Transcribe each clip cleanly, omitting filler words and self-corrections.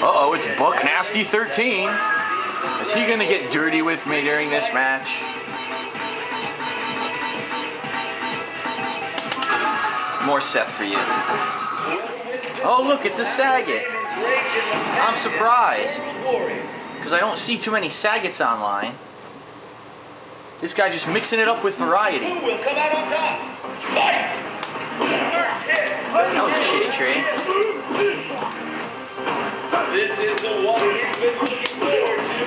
Uh-oh, it's Buck Nasty 13. Is he gonna get dirty with me during this match? More Seth for you. Oh look, it's a Saget. I'm surprised. Because I don't see too many Sagets online. This guy just mixing it up with variety. That was a shitty trade. This is the one he's been looking forward to.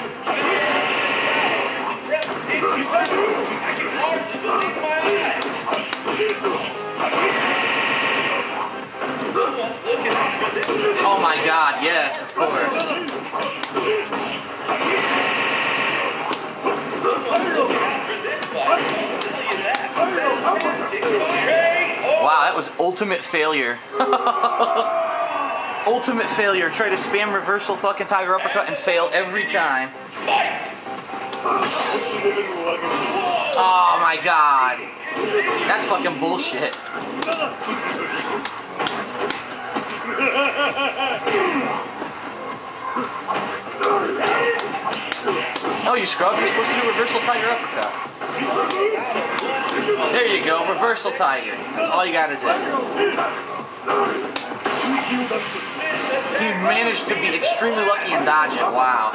I can hardly believe my eyes. Someone's looking out for this. Oh my god, yes, of course. Someone's looking out for this fight. I'll tell you that. Wow, that was ultimate failure. Ultimate failure. Try to spam reversal fucking tiger uppercut and fail every time. Oh my god. That's fucking bullshit. Oh, you scrub, you're supposed to do reversal tiger uppercut. There you go, reversal tiger. That's all you gotta do. He managed to be extremely lucky and dodge it, wow.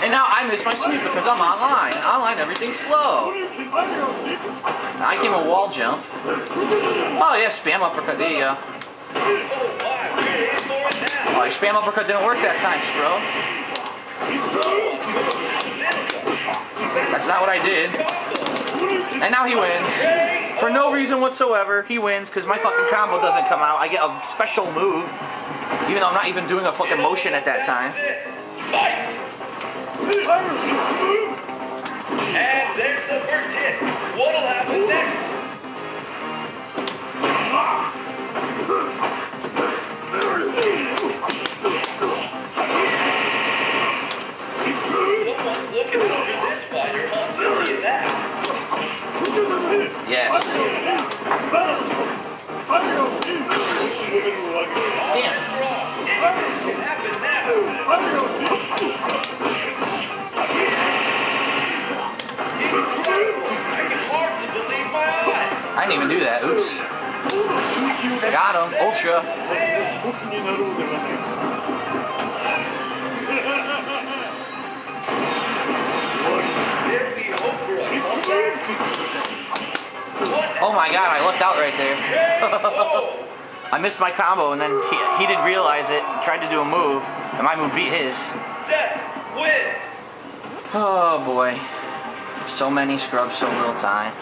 And now I miss my sweep because I'm online. Online, everything's slow. I came a wall jump. Oh yeah, spam uppercut, there you go. Oh, your spam uppercut didn't work that time, Scrub. That's not what I did. And now he wins. For no reason whatsoever, he wins because my fucking combo doesn't come out. I get a special move, even though I'm not even doing a fucking motion at that time. And there's the first hit. What'll happen next? Someone's looking over this fighter, I'll tell you that. Yes. Damn. Anything can happen now. I can hardly believe my eyes. I didn't even do that. Oops. Got him. Ultra. Oh my god, I lucked out right there. I missed my combo and then he didn't realize it, tried to do a move, and my move beat his. Seth wins. Oh boy. So many scrubs, so little time.